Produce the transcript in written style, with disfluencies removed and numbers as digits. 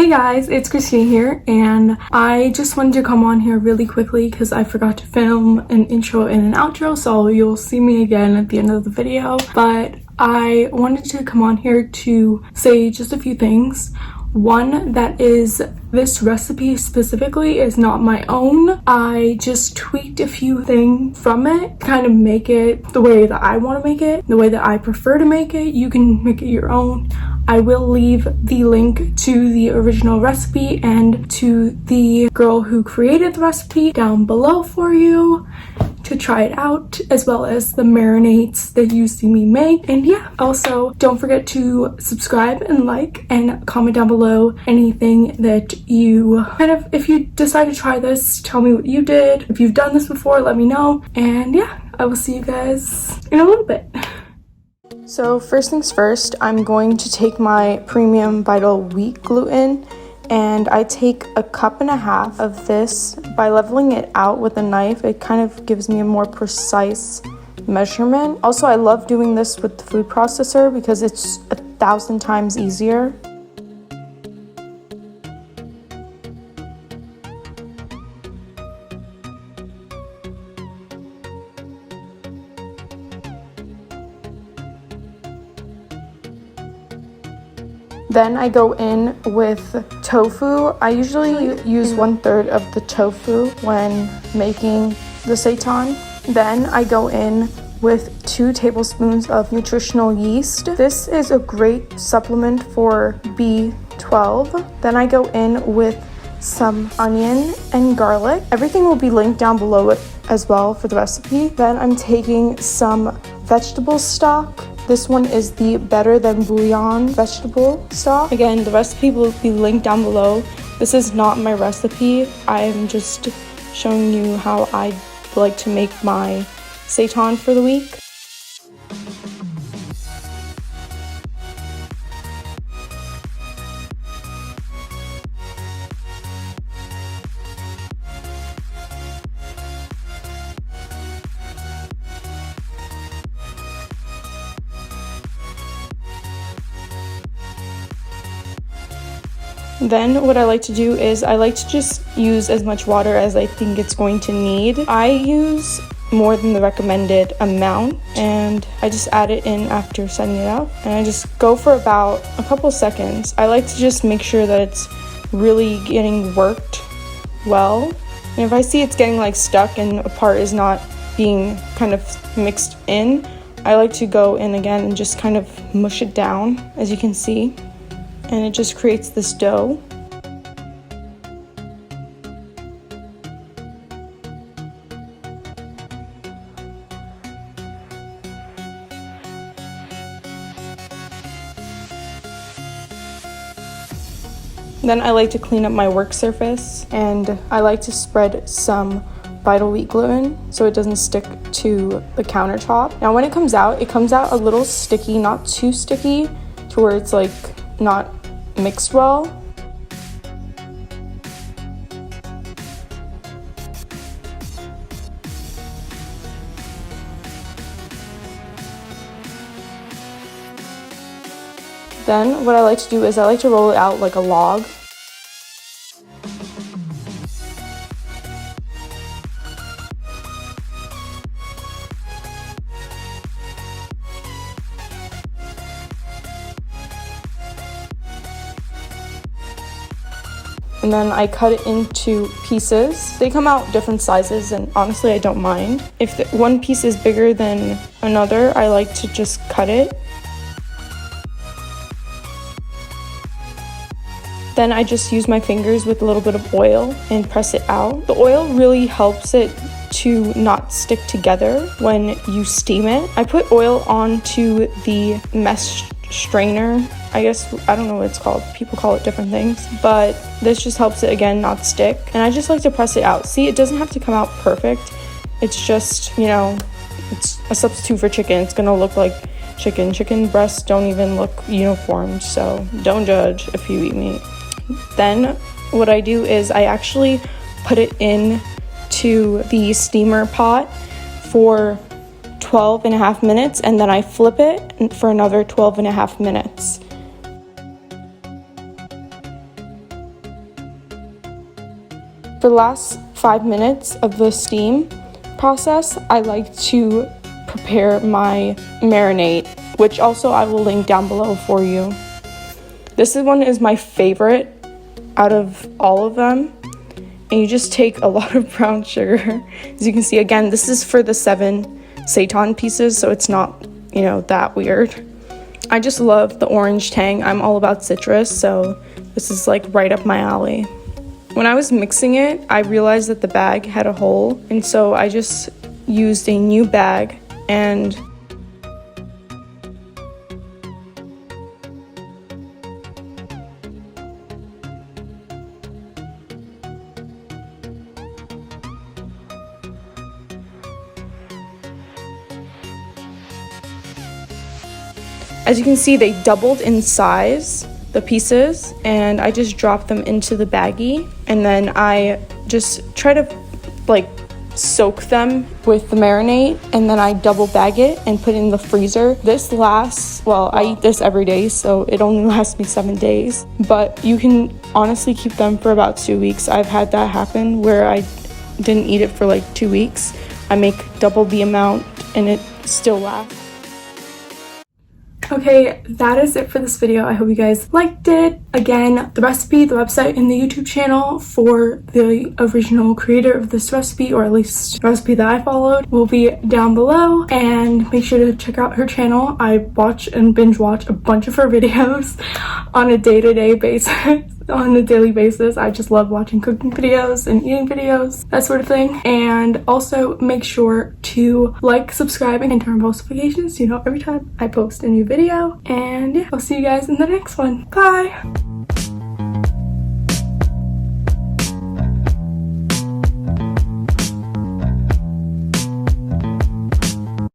Hey guys, it's Kristina here, and I just wanted to come on here really quickly because I forgot to film an intro and an outro, so you'll see me again at the end of the video. But I wanted to come on here to say just a few things. One, that is, this recipe specifically is not my own. I just tweaked a few things from it, kind of make it the way that I want to make it, the way that I prefer to make it. You can make it your own. I will leave the link to the original recipe and to the girl who created the recipe down below for you to try it out, as well as the marinades that you see me make. And yeah, also don't forget to subscribe and like and comment down below anything that you if you decide to try this, tell me what you did. If you've done this before, let me know. And yeah, I will see you guys in a little bit. So first things first, I'm going to take my premium vital wheat gluten, and I take 1.5 cups of this. By leveling it out with a knife, it kind of gives me a more precise measurement. Also, I love doing this with the food processor because it's 1,000 times easier. Then I go in with tofu. I usually use 1/3 of the tofu when making the seitan. Then I go in with 2 tablespoons of nutritional yeast. This is a great supplement for B12. Then I go in with some onion and garlic. Everything will be linked down below it as well for the recipe. Then I'm taking some vegetable stock. This one is the Better Than Bouillon vegetable stock. Again, the recipe will be linked down below. This is not my recipe. I'm just showing you how I like to make my seitan for the week. Then what I like to do is I like to just use as much water as I think it's going to need. I use more than the recommended amount, and I just add it in after setting it up, and I just go for about a couple seconds. I like to just make sure that it's really getting worked well, and if I see it's getting like stuck and a part is not being kind of mixed in, I like to go in again and just kind of mush it down, as you can see. And it just creates this dough. Then I like to clean up my work surface, and I like to spread some vital wheat gluten so it doesn't stick to the countertop. Now when it comes out a little sticky, not too sticky to where it's like not mixed well. Then what I like to do is I like to roll it out like a log. And then I cut it into pieces. They come out different sizes, and honestly I don't mind. If one piece is bigger than another, I like to just cut it. Then I just use my fingers with a little bit of oil and press it out. The oil really helps it to not stick together when you steam it. I put oil onto the mesh strainer. I don't know what it's called. People call it different things, but this just helps it again not stick. And I just like to press it out. See, it doesn't have to come out perfect. It's just, you know, it's a substitute for chicken. It's gonna look like chicken. Chicken breasts don't even look uniform, so don't judge if you eat meat. Then what I do is I actually put it in to the steamer pot for 12.5 minutes, and then I flip it for another 12.5 minutes. For the last 5 minutes of the steam process, I like to prepare my marinade, which also I will link down below for you. This one is my favorite out of all of them. And you just take a lot of brown sugar. As you can see, again, this is for the 7 Seitan pieces, so it's not, you know, that weird. I just love the orange tang. I'm all about citrus, so this is like right up my alley. When I was mixing it, I realized that the bag had a hole, and so I just used a new bag and as you can see, they doubled in size, the pieces, and I just dropped them into the baggie, and then I just try to like soak them with the marinade, and then I double bag it and put it in the freezer. This lasts, well, I eat this every day, so it only lasts me 7 days, but you can honestly keep them for about 2 weeks. I've had that happen where I didn't eat it for like 2 weeks. I make double the amount and it still lasts. Okay, that is it for this video. I hope you guys liked it. Again, the recipe, the website, and the YouTube channel for the original creator of this recipe, or at least the recipe that I followed, will be down below. And make sure to check out her channel. I watch and binge watch a bunch of her videos on a day-to-day basis. On a daily basis. I just love watching cooking videos and eating videos, that sort of thing. And also make sure to like, subscribe, and turn on post notifications so you know every time I post a new video. And yeah, I'll see you guys in the next one. Bye!